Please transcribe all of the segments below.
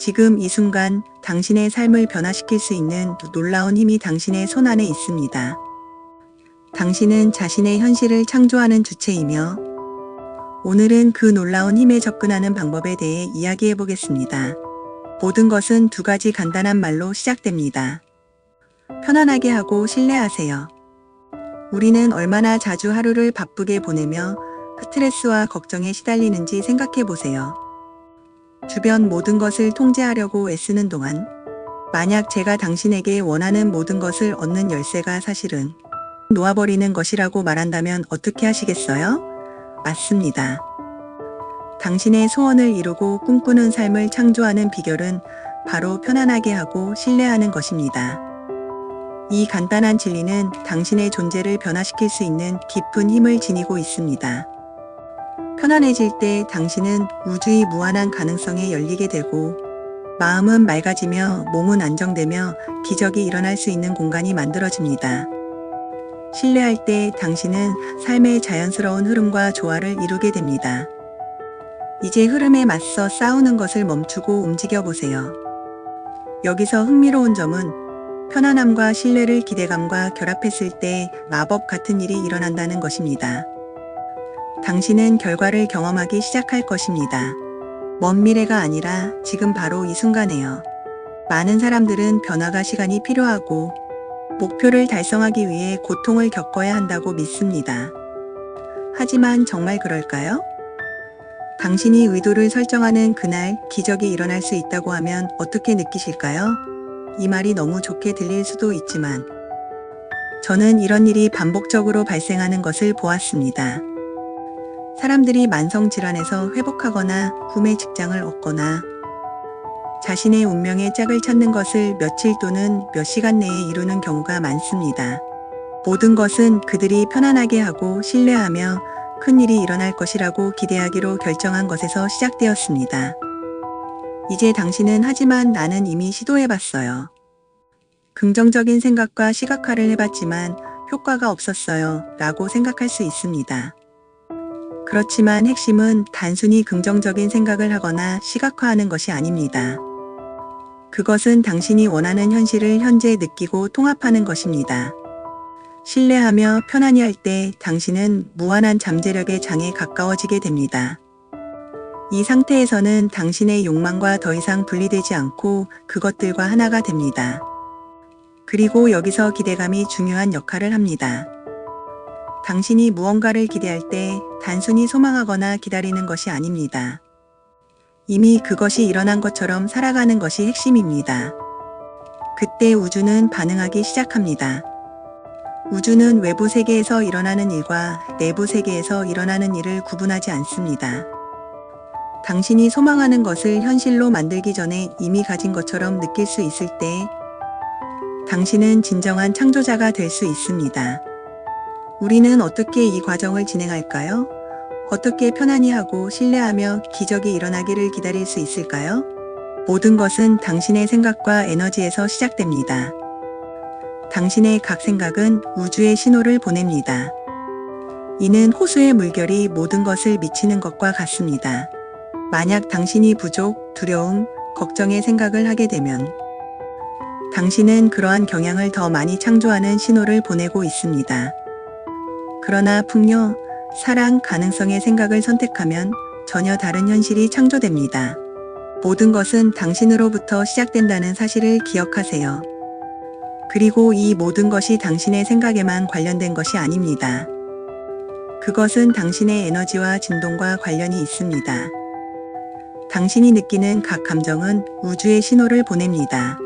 지금 이 순간 당신의 삶을 변화시킬 수 있는 놀라운 힘이 당신의 손 안에 있습니다. 당신은 자신의 현실을 창조하는 주체이며 오늘은 그 놀라운 힘에 접근하는 방법에 대해 이야기해 보겠습니다. 모든 것은 두 가지 간단한 말로 시작됩니다. 편안하게 하고 신뢰하세요. 우리는 얼마나 자주 하루를 바쁘게 보내며 스트레스와 걱정에 시달리는지 생각해 보세요. 주변 모든 것을 통제하려고 애쓰는 동안 만약 제가 당신에게 원하는 모든 것을 얻는 열쇠가 사실은 놓아버리는 것이라고 말한다면 어떻게 하시겠어요? 맞습니다. 당신의 소원을 이루고 꿈꾸는 삶을 창조하는 비결은 바로 편안하게 하고 신뢰하는 것입니다. 이 간단한 진리는 당신의 존재를 변화시킬 수 있는 깊은 힘을 지니고 있습니다. 편안해질 때 당신은 우주의 무한한 가능성에 열리게 되고 마음은 맑아지며 몸은 안정되며 기적이 일어날 수 있는 공간이 만들어집니다. 신뢰할 때 당신은 삶의 자연스러운 흐름과 조화를 이루게 됩니다. 이제 흐름에 맞서 싸우는 것을 멈추고 움직여 보세요. 여기서 흥미로운 점은 편안함과 신뢰를 기대감과 결합했을 때 마법 같은 일이 일어난다는 것입니다. 당신은 결과를 경험하기 시작할 것입니다. 먼 미래가 아니라 지금 바로 이 순간에요. 많은 사람들은 변화가 시간이 필요하고 목표를 달성하기 위해 고통을 겪어야 한다고 믿습니다. 하지만 정말 그럴까요? 당신이 의도를 설정하는 그날 기적이 일어날 수 있다고 하면 어떻게 느끼실까요? 이 말이 너무 좋게 들릴 수도 있지만 저는 이런 일이 반복적으로 발생하는 것을 보았습니다. 사람들이 만성질환에서 회복하거나 꿈의 직장을 얻거나 자신의 운명의 짝을 찾는 것을 며칠 또는 몇 시간 내에 이루는 경우가 많습니다. 모든 것은 그들이 편안하게 하고 신뢰하며 큰 일이 일어날 것이라고 기대하기로 결정한 것에서 시작되었습니다. 이제 당신은 하지만 나는 이미 시도해봤어요. 긍정적인 생각과 시각화를 해봤지만 효과가 없었어요 라고 생각할 수 있습니다. 그렇지만 핵심은 단순히 긍정적인 생각을 하거나 시각화하는 것이 아닙니다. 그것은 당신이 원하는 현실을 현재 느끼고 통합하는 것입니다. 신뢰하며 편안히 할 때 당신은 무한한 잠재력의 장에 가까워지게 됩니다. 이 상태에서는 당신의 욕망과 더 이상 분리되지 않고 그것들과 하나가 됩니다. 그리고 여기서 기대감이 중요한 역할을 합니다. 당신이 무언가를 기대할 때 단순히 소망하거나 기다리는 것이 아닙니다. 이미 그것이 일어난 것처럼 살아가는 것이 핵심입니다. 그때 우주는 반응하기 시작합니다. 우주는 외부 세계에서 일어나는 일과 내부 세계에서 일어나는 일을 구분하지 않습니다. 당신이 소망하는 것을 현실로 만들기 전에 이미 가진 것처럼 느낄 수 있을 때 당신은 진정한 창조자가 될 수 있습니다. 우리는 어떻게 이 과정을 진행할까요? 어떻게 편안히 하고 신뢰하며 기적이 일어나기를 기다릴 수 있을까요? 모든 것은 당신의 생각과 에너지에서 시작됩니다. 당신의 각 생각은 우주에 신호를 보냅니다. 이는 호수의 물결이 모든 것을 미치는 것과 같습니다. 만약 당신이 부족, 두려움, 걱정의 생각을 하게 되면 당신은 그러한 경향을 더 많이 창조하는 신호를 보내고 있습니다. 그러나 풍요, 사랑, 가능성의 생각을 선택하면 전혀 다른 현실이 창조됩니다. 모든 것은 당신으로부터 시작된다는 사실을 기억하세요. 그리고 이 모든 것이 당신의 생각에만 관련된 것이 아닙니다. 그것은 당신의 에너지와 진동과 관련이 있습니다. 당신이 느끼는 각 감정은 우주의 신호를 보냅니다.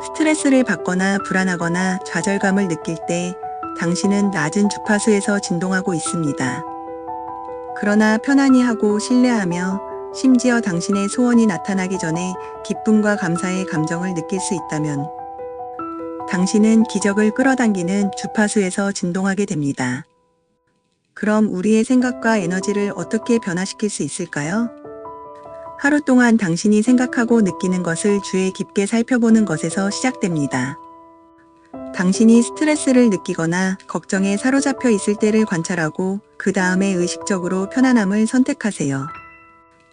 스트레스를 받거나 불안하거나 좌절감을 느낄 때 당신은 낮은 주파수에서 진동하고 있습니다. 그러나 편안히 하고 신뢰하며 심지어 당신의 소원이 나타나기 전에 기쁨과 감사의 감정을 느낄 수 있다면 당신은 기적을 끌어당기는 주파수에서 진동하게 됩니다. 그럼 우리의 생각과 에너지를 어떻게 변화시킬 수 있을까요? 하루 동안 당신이 생각하고 느끼는 것을 주의 깊게 살펴보는 것에서 시작됩니다. 당신이 스트레스를 느끼거나 걱정에 사로잡혀 있을 때를 관찰하고 그 다음에 의식적으로 편안함을 선택하세요.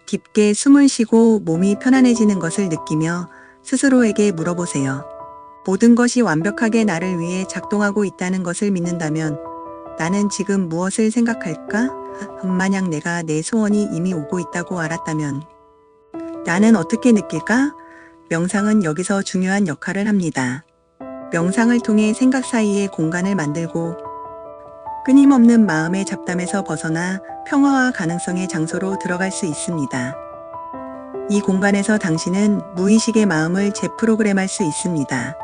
깊게 숨을 쉬고 몸이 편안해지는 것을 느끼며 스스로에게 물어보세요. 모든 것이 완벽하게 나를 위해 작동하고 있다는 것을 믿는다면 나는 지금 무엇을 생각할까? 만약 내가 내 소원이 이미 오고 있다고 알았다면 나는 어떻게 느낄까? 명상은 여기서 중요한 역할을 합니다. 명상을 통해 생각 사이에 공간을 만들고 끊임없는 마음의 잡담에서 벗어나 평화와 가능성의 장소로 들어갈 수 있습니다. 이 공간에서 당신은 무의식의 마음을 재프로그램할 수 있습니다.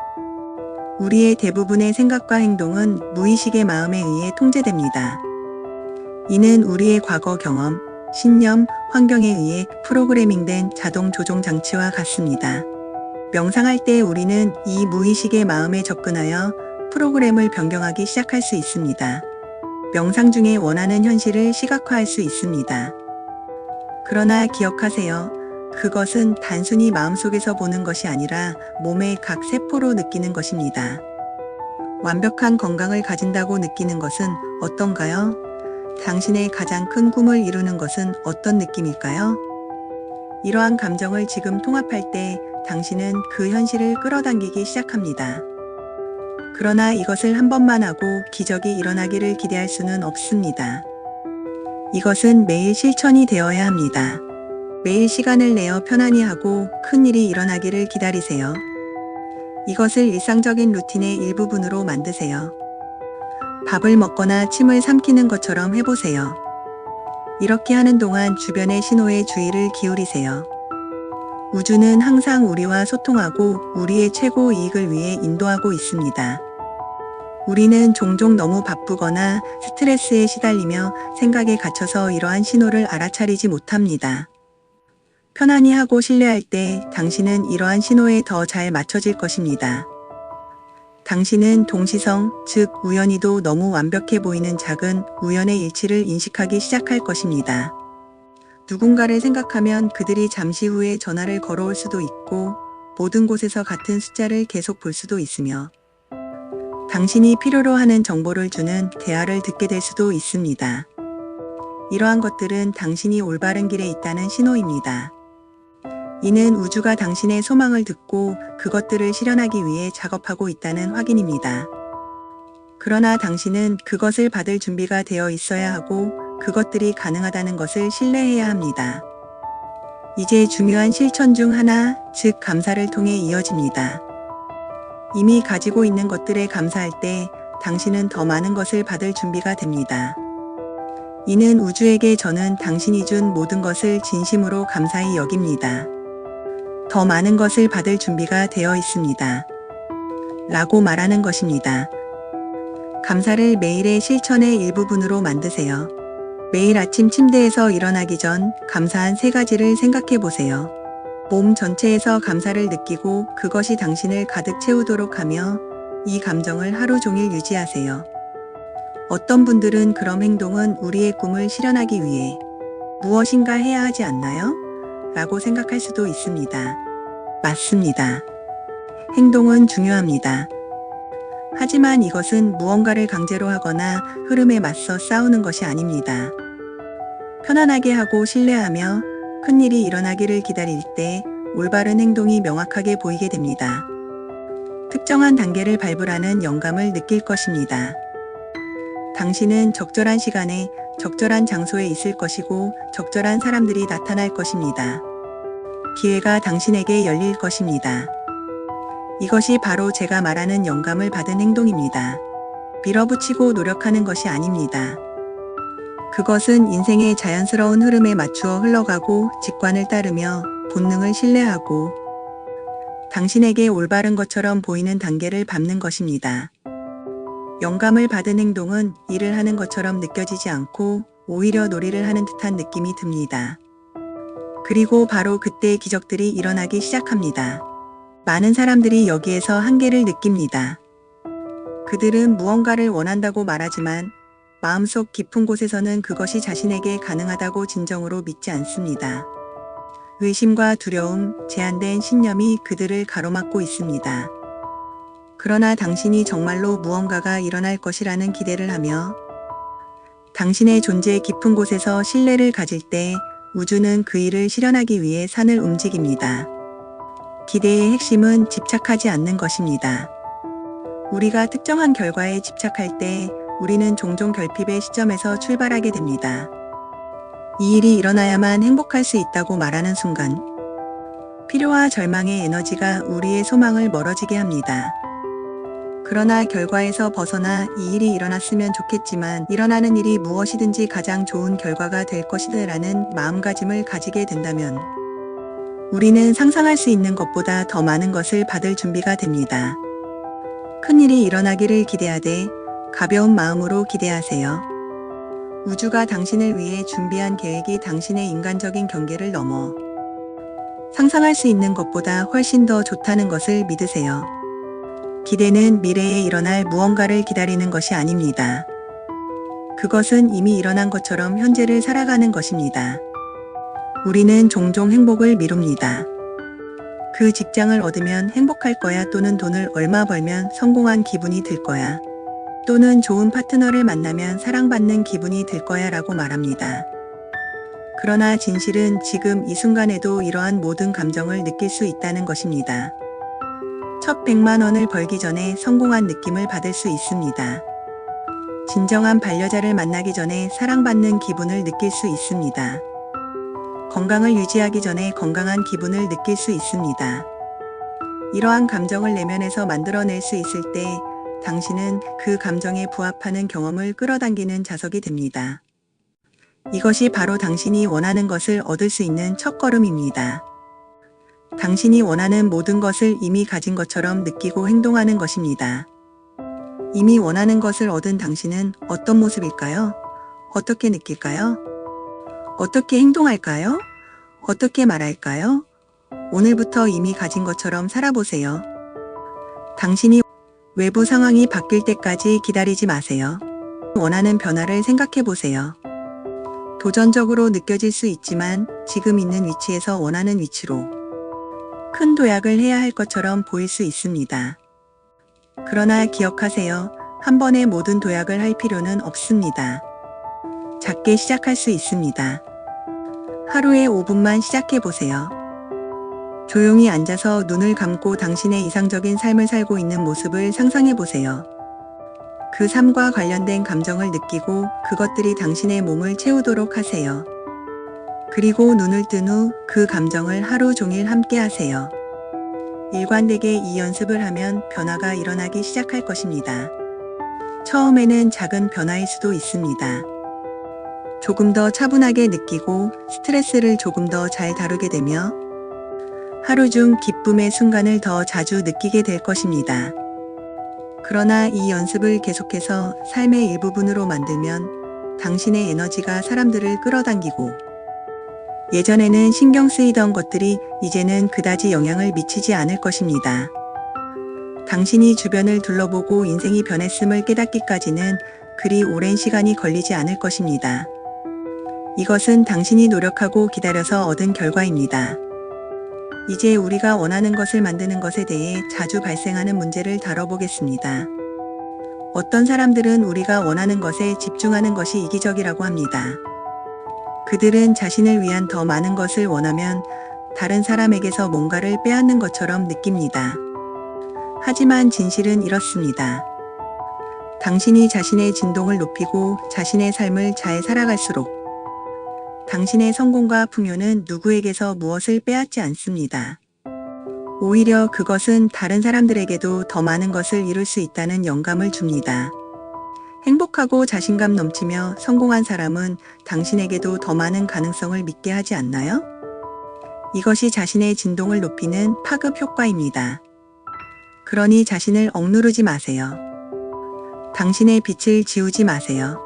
우리의 대부분의 생각과 행동은 무의식의 마음에 의해 통제됩니다. 이는 우리의 과거 경험, 신념, 환경에 의해 프로그래밍된 자동 조종 장치와 같습니다. 명상할 때 우리는 이 무의식의 마음에 접근하여 프로그램을 변경하기 시작할 수 있습니다. 명상 중에 원하는 현실을 시각화할 수 있습니다. 그러나 기억하세요. 그것은 단순히 마음속에서 보는 것이 아니라 몸의 각 세포로 느끼는 것입니다. 완벽한 건강을 가진다고 느끼는 것은 어떤가요? 당신의 가장 큰 꿈을 이루는 것은 어떤 느낌일까요? 이러한 감정을 지금 통합할 때 당신은 그 현실을 끌어당기기 시작합니다. 그러나 이것을 한 번만 하고 기적이 일어나기를 기대할 수는 없습니다. 이것은 매일 실천이 되어야 합니다. 매일 시간을 내어 편안히 하고 큰 일이 일어나기를 기다리세요. 이것을 일상적인 루틴의 일부분으로 만드세요. 밥을 먹거나 침을 삼키는 것처럼 해보세요. 이렇게 하는 동안 주변의 신호에 주의를 기울이세요. 우주는 항상 우리와 소통하고 우리의 최고 이익을 위해 인도하고 있습니다. 우리는 종종 너무 바쁘거나 스트레스에 시달리며 생각에 갇혀서 이러한 신호를 알아차리지 못합니다. 편안히 하고 신뢰할 때 당신은 이러한 신호에 더 잘 맞춰질 것입니다. 당신은 동시성, 즉 우연히도 너무 완벽해 보이는 작은 우연의 일치를 인식하기 시작할 것입니다. 누군가를 생각하면 그들이 잠시 후에 전화를 걸어올 수도 있고 모든 곳에서 같은 숫자를 계속 볼 수도 있으며 당신이 필요로 하는 정보를 주는 대화를 듣게 될 수도 있습니다. 이러한 것들은 당신이 올바른 길에 있다는 신호입니다. 이는 우주가 당신의 소망을 듣고 그것들을 실현하기 위해 작업하고 있다는 확인입니다. 그러나 당신은 그것을 받을 준비가 되어 있어야 하고 그것들이 가능하다는 것을 신뢰해야 합니다. 이제 중요한 실천 중 하나, 즉 감사를 통해 이어집니다. 이미 가지고 있는 것들에 감사할 때 당신은 더 많은 것을 받을 준비가 됩니다. 이는 우주에게 저는 당신이 준 모든 것을 진심으로 감사히 여깁니다. 더 많은 것을 받을 준비가 되어 있습니다. 라고 말하는 것입니다. 감사를 매일의 실천의 일부분으로 만드세요. 매일 아침 침대에서 일어나기 전 감사한 3가지를 생각해 보세요. 몸 전체에서 감사를 느끼고 그것이 당신을 가득 채우도록 하며 이 감정을 하루 종일 유지하세요. 어떤 분들은 그럼 행동은 우리의 꿈을 실현하기 위해 무엇인가 해야 하지 않나요? 라고 생각할 수도 있습니다. 맞습니다. 행동은 중요합니다. 하지만 이것은 무언가를 강제로 하거나 흐름에 맞서 싸우는 것이 아닙니다. 편안하게 하고 신뢰하며 큰일이 일어나기를 기다릴 때 올바른 행동이 명확하게 보이게 됩니다. 특정한 단계를 밟으라는 영감을 느낄 것입니다. 당신은 적절한 시간에 적절한 장소에 있을 것이고 적절한 사람들이 나타날 것입니다. 기회가 당신에게 열릴 것입니다. 이것이 바로 제가 말하는 영감을 받은 행동입니다. 밀어붙이고 노력하는 것이 아닙니다. 그것은 인생의 자연스러운 흐름에 맞추어 흘러가고 직관을 따르며 본능을 신뢰하고 당신에게 올바른 것처럼 보이는 단계를 밟는 것입니다. 영감을 받은 행동은 일을 하는 것처럼 느껴지지 않고 오히려 놀이를 하는 듯한 느낌이 듭니다. 그리고 바로 그때 기적들이 일어나기 시작합니다. 많은 사람들이 여기에서 한계를 느낍니다. 그들은 무언가를 원한다고 말하지만 마음속 깊은 곳에서는 그것이 자신에게 가능하다고 진정으로 믿지 않습니다. 의심과 두려움, 제한된 신념이 그들을 가로막고 있습니다. 그러나 당신이 정말로 무언가가 일어날 것이라는 기대를 하며 당신의 존재의 깊은 곳에서 신뢰를 가질 때 우주는 그 일을 실현하기 위해 산을 움직입니다. 기대의 핵심은 집착하지 않는 것입니다. 우리가 특정한 결과에 집착할 때 우리는 종종 결핍의 시점에서 출발하게 됩니다. 이 일이 일어나야만 행복할 수 있다고 말하는 순간, 필요와 절망의 에너지가 우리의 소망을 멀어지게 합니다. 그러나 결과에서 벗어나 이 일이 일어났으면 좋겠지만 일어나는 일이 무엇이든지 가장 좋은 결과가 될 것이다라는 마음가짐을 가지게 된다면 우리는 상상할 수 있는 것보다 더 많은 것을 받을 준비가 됩니다. 큰 일이 일어나기를 기대하되 가벼운 마음으로 기대하세요. 우주가 당신을 위해 준비한 계획이 당신의 인간적인 경계를 넘어 상상할 수 있는 것보다 훨씬 더 좋다는 것을 믿으세요. 기대는 미래에 일어날 무언가를 기다리는 것이 아닙니다. 그것은 이미 일어난 것처럼 현재를 살아가는 것입니다. 우리는 종종 행복을 미룹니다. 그 직장을 얻으면 행복할 거야, 또는 돈을 얼마 벌면 성공한 기분이 들 거야, 또는 좋은 파트너를 만나면 사랑받는 기분이 들 거야 라고 말합니다. 그러나 진실은 지금 이 순간에도 이러한 모든 감정을 느낄 수 있다는 것입니다. 첫 100만 원을 벌기 전에 성공한 느낌을 받을 수 있습니다. 진정한 반려자를 만나기 전에 사랑받는 기분을 느낄 수 있습니다. 건강을 유지하기 전에 건강한 기분을 느낄 수 있습니다. 이러한 감정을 내면에서 만들어낼 수 있을 때 당신은 그 감정에 부합하는 경험을 끌어당기는 자석이 됩니다. 이것이 바로 당신이 원하는 것을 얻을 수 있는 첫걸음입니다. 당신이 원하는 모든 것을 이미 가진 것처럼 느끼고 행동하는 것입니다. 이미 원하는 것을 얻은 당신은 어떤 모습일까요? 어떻게 느낄까요? 어떻게 행동할까요? 어떻게 말할까요? 오늘부터 이미 가진 것처럼 살아보세요. 당신이 외부 상황이 바뀔 때까지 기다리지 마세요. 원하는 변화를 생각해 보세요. 도전적으로 느껴질 수 있지만 지금 있는 위치에서 원하는 위치로 큰 도약을 해야 할 것처럼 보일 수 있습니다. 그러나 기억하세요. 한 번에 모든 도약을 할 필요는 없습니다. 작게 시작할 수 있습니다. 하루에 5분만 시작해 보세요. 조용히 앉아서 눈을 감고 당신의 이상적인 삶을 살고 있는 모습을 상상해 보세요. 그 삶과 관련된 감정을 느끼고 그것들이 당신의 몸을 채우도록 하세요. 그리고 눈을 뜬 후 그 감정을 하루 종일 함께 하세요. 일관되게 이 연습을 하면 변화가 일어나기 시작할 것입니다. 처음에는 작은 변화일 수도 있습니다. 조금 더 차분하게 느끼고 스트레스를 조금 더 잘 다루게 되며 하루 중 기쁨의 순간을 더 자주 느끼게 될 것입니다. 그러나 이 연습을 계속해서 삶의 일부분으로 만들면 당신의 에너지가 사람들을 끌어당기고 예전에는 신경 쓰이던 것들이 이제는 그다지 영향을 미치지 않을 것입니다. 당신이 주변을 둘러보고 인생이 변했음을 깨닫기까지는 그리 오랜 시간이 걸리지 않을 것입니다. 이것은 당신이 노력하고 기다려서 얻은 결과입니다. 이제 우리가 원하는 것을 만드는 것에 대해 자주 발생하는 문제를 다뤄보겠습니다. 어떤 사람들은 우리가 원하는 것에 집중하는 것이 이기적이라고 합니다. 그들은 자신을 위한 더 많은 것을 원하면 다른 사람에게서 뭔가를 빼앗는 것처럼 느낍니다. 하지만 진실은 이렇습니다. 당신이 자신의 진동을 높이고 자신의 삶을 잘 살아갈수록 당신의 성공과 풍요는 누구에게서 무엇을 빼앗지 않습니다. 오히려 그것은 다른 사람들에게도 더 많은 것을 이룰 수 있다는 영감을 줍니다. 행복하고 자신감 넘치며 성공한 사람은 당신에게도 더 많은 가능성을 믿게 하지 않나요? 이것이 자신의 진동을 높이는 파급 효과입니다. 그러니 자신을 억누르지 마세요. 당신의 빛을 지우지 마세요.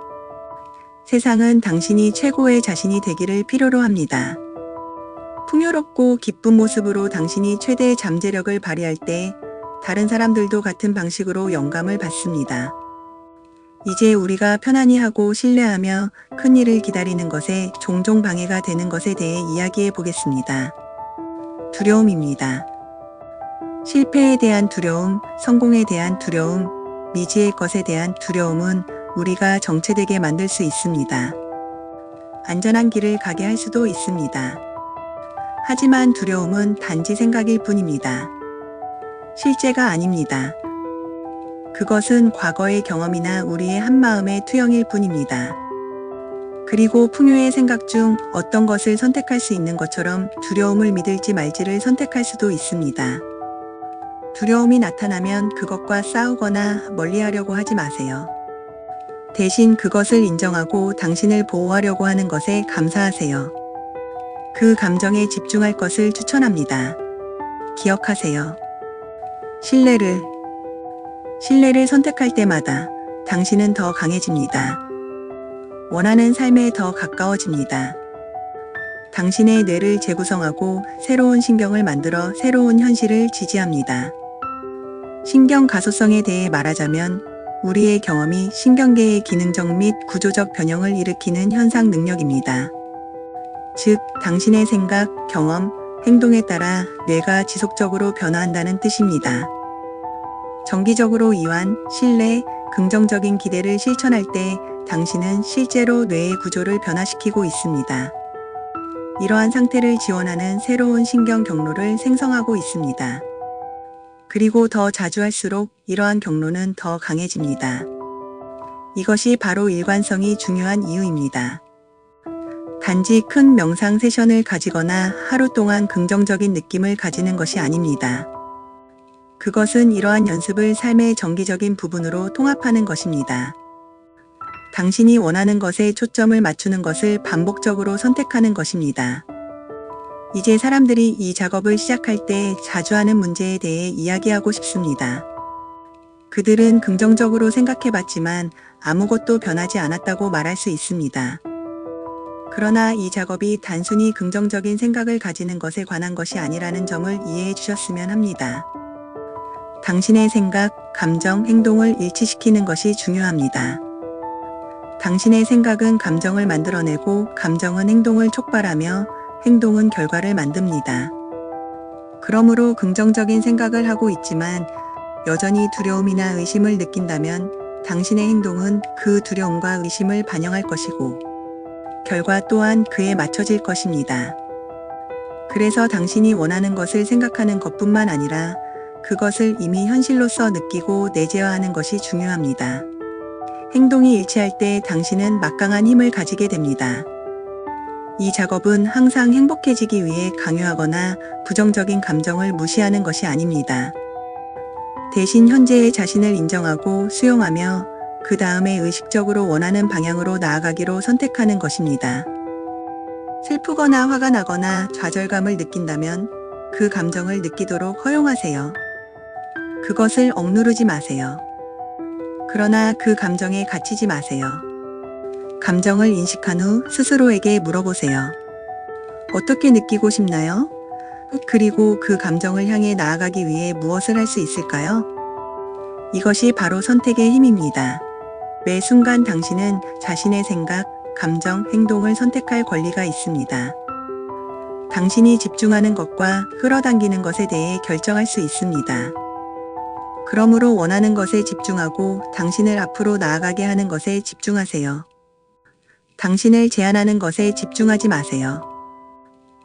세상은 당신이 최고의 자신이 되기를 필요로 합니다. 풍요롭고 기쁜 모습으로 당신이 최대의 잠재력을 발휘할 때 다른 사람들도 같은 방식으로 영감을 받습니다. 이제 우리가 편안히 하고 신뢰하며 큰 일을 기다리는 것에 종종 방해가 되는 것에 대해 이야기해 보겠습니다. 두려움입니다. 실패에 대한 두려움, 성공에 대한 두려움, 미지의 것에 대한 두려움은 우리가 정체되게 만들 수 있습니다. 안전한 길을 가게 할 수도 있습니다. 하지만 두려움은 단지 생각일 뿐입니다. 실제가 아닙니다. 그것은 과거의 경험이나 우리의 한마음의 투영일 뿐입니다. 그리고 풍요의 생각 중 어떤 것을 선택할 수 있는 것처럼 두려움을 믿을지 말지를 선택할 수도 있습니다. 두려움이 나타나면 그것과 싸우거나 멀리하려고 하지 마세요. 대신 그것을 인정하고 당신을 보호하려고 하는 것에 감사하세요. 그 감정에 집중할 것을 추천합니다. 기억하세요. 신뢰를 선택할 때마다 당신은 더 강해집니다. 원하는 삶에 더 가까워집니다. 당신의 뇌를 재구성하고 새로운 신경을 만들어 새로운 현실을 지지합니다. 신경 가소성에 대해 말하자면 우리의 경험이 신경계의 기능적 및 구조적 변형을 일으키는 현상 능력입니다. 즉, 당신의 생각, 경험, 행동에 따라 뇌가 지속적으로 변화한다는 뜻입니다. 정기적으로 이완, 신뢰, 긍정적인 기대를 실천할 때 당신은 실제로 뇌의 구조를 변화시키고 있습니다. 이러한 상태를 지원하는 새로운 신경 경로를 생성하고 있습니다. 그리고 더 자주 할수록 이러한 경로는 더 강해집니다. 이것이 바로 일관성이 중요한 이유입니다. 단지 큰 명상 세션을 가지거나 하루 동안 긍정적인 느낌을 가지는 것이 아닙니다. 그것은 이러한 연습을 삶의 정기적인 부분으로 통합하는 것입니다. 당신이 원하는 것에 초점을 맞추는 것을 반복적으로 선택하는 것입니다. 이제 사람들이 이 작업을 시작할 때 자주 하는 문제에 대해 이야기하고 싶습니다. 그들은 긍정적으로 생각해봤지만 아무것도 변하지 않았다고 말할 수 있습니다. 그러나 이 작업이 단순히 긍정적인 생각을 가지는 것에 관한 것이 아니라는 점을 이해해 주셨으면 합니다. 당신의 생각, 감정, 행동을 일치시키는 것이 중요합니다. 당신의 생각은 감정을 만들어내고 감정은 행동을 촉발하며 행동은 결과를 만듭니다. 그러므로 긍정적인 생각을 하고 있지만 여전히 두려움이나 의심을 느낀다면 당신의 행동은 그 두려움과 의심을 반영할 것이고 결과 또한 그에 맞춰질 것입니다. 그래서 당신이 원하는 것을 생각하는 것뿐만 아니라 그것을 이미 현실로서 느끼고 내재화하는 것이 중요합니다. 행동이 일치할 때 당신은 막강한 힘을 가지게 됩니다. 이 작업은 항상 행복해지기 위해 강요하거나 부정적인 감정을 무시하는 것이 아닙니다. 대신 현재의 자신을 인정하고 수용하며 그 다음에 의식적으로 원하는 방향으로 나아가기로 선택하는 것입니다. 슬프거나 화가 나거나 좌절감을 느낀다면 그 감정을 느끼도록 허용하세요. 그것을 억누르지 마세요. 그러나 그 감정에 갇히지 마세요. 감정을 인식한 후 스스로에게 물어보세요. 어떻게 느끼고 싶나요? 그리고 그 감정을 향해 나아가기 위해 무엇을 할 수 있을까요? 이것이 바로 선택의 힘입니다. 매 순간 당신은 자신의 생각, 감정, 행동을 선택할 권리가 있습니다. 당신이 집중하는 것과 끌어당기는 것에 대해 결정할 수 있습니다. 그러므로 원하는 것에 집중하고 당신을 앞으로 나아가게 하는 것에 집중하세요. 당신을 제한하는 것에 집중하지 마세요.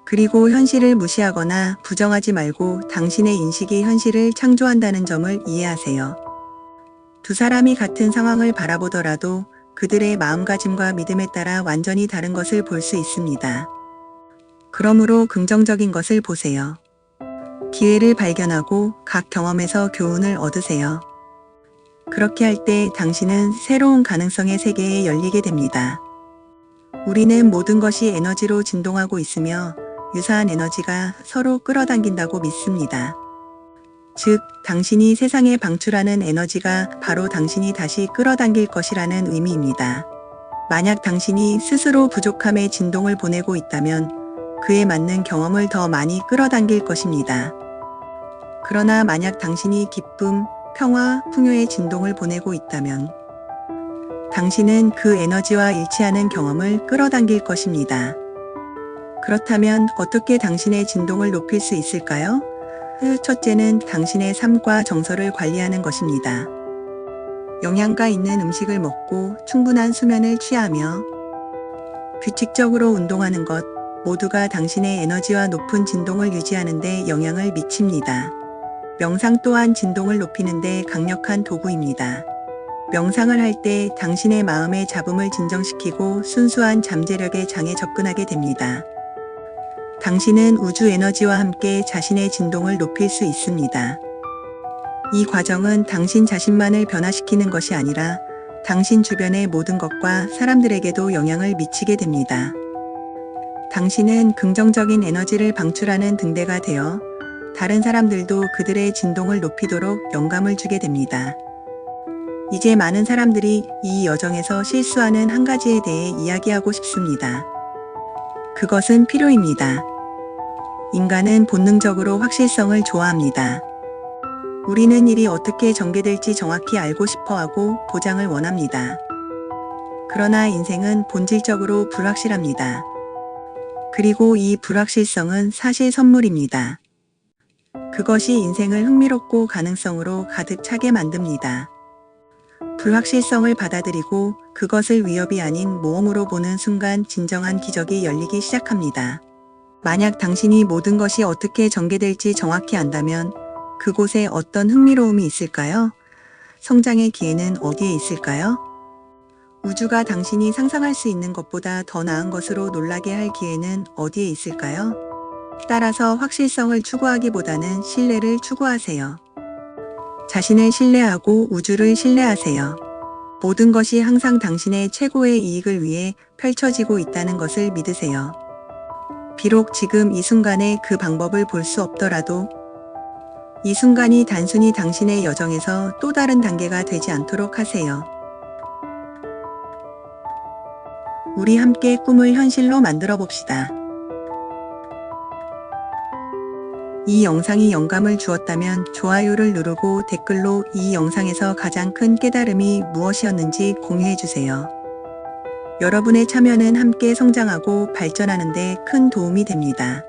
그리고 현실을 무시하거나 부정하지 말고 당신의 인식이 현실을 창조한다는 점을 이해하세요. 두 사람이 같은 상황을 바라보더라도 그들의 마음가짐과 믿음에 따라 완전히 다른 것을 볼 수 있습니다. 그러므로 긍정적인 것을 보세요. 기회를 발견하고 각 경험에서 교훈을 얻으세요. 그렇게 할 때 당신은 새로운 가능성의 세계에 열리게 됩니다. 우리는 모든 것이 에너지로 진동하고 있으며 유사한 에너지가 서로 끌어당긴다고 믿습니다. 즉, 당신이 세상에 방출하는 에너지가 바로 당신이 다시 끌어당길 것이라는 의미입니다. 만약 당신이 스스로 부족함의 진동을 보내고 있다면 그에 맞는 경험을 더 많이 끌어당길 것입니다. 그러나 만약 당신이 기쁨, 평화, 풍요의 진동을 보내고 있다면 당신은 그 에너지와 일치하는 경험을 끌어당길 것입니다. 그렇다면 어떻게 당신의 진동을 높일 수 있을까요? 첫째는 당신의 삶과 정서를 관리하는 것입니다. 영양가 있는 음식을 먹고 충분한 수면을 취하며 규칙적으로 운동하는 것 모두가 당신의 에너지와 높은 진동을 유지하는 데 영향을 미칩니다. 명상 또한 진동을 높이는 데 강력한 도구입니다. 명상을 할 때 당신의 마음의 잡음을 진정시키고 순수한 잠재력의 장에 접근하게 됩니다. 당신은 우주 에너지와 함께 자신의 진동을 높일 수 있습니다. 이 과정은 당신 자신만을 변화시키는 것이 아니라 당신 주변의 모든 것과 사람들에게도 영향을 미치게 됩니다. 당신은 긍정적인 에너지를 방출하는 등대가 되어 다른 사람들도 그들의 진동을 높이도록 영감을 주게 됩니다. 이제 많은 사람들이 이 여정에서 실수하는 한 가지에 대해 이야기하고 싶습니다. 그것은 필요입니다. 인간은 본능적으로 확실성을 좋아합니다. 우리는 일이 어떻게 전개될지 정확히 알고 싶어하고 보장을 원합니다. 그러나 인생은 본질적으로 불확실합니다. 그리고 이 불확실성은 사실 선물입니다. 그것이 인생을 흥미롭고 가능성으로 가득 차게 만듭니다. 불확실성을 받아들이고 그것을 위협이 아닌 모험으로 보는 순간 진정한 기적이 열리기 시작합니다. 만약 당신이 모든 것이 어떻게 전개될지 정확히 안다면 그곳에 어떤 흥미로움이 있을까요? 성장의 기회는 어디에 있을까요? 우주가 당신이 상상할 수 있는 것보다 더 나은 것으로 놀라게 할 기회는 어디에 있을까요? 따라서 확실성을 추구하기보다는 신뢰를 추구하세요. 자신을 신뢰하고 우주를 신뢰하세요. 모든 것이 항상 당신의 최고의 이익을 위해 펼쳐지고 있다는 것을 믿으세요. 비록 지금 이 순간에 그 방법을 볼 수 없더라도 이 순간이 단순히 당신의 여정에서 또 다른 단계가 되지 않도록 하세요. 우리 함께 꿈을 현실로 만들어 봅시다. 이 영상이 영감을 주었다면 좋아요를 누르고 댓글로 이 영상에서 가장 큰 깨달음이 무엇이었는지 공유해 주세요. 여러분의 참여는 함께 성장하고 발전하는 데 큰 도움이 됩니다.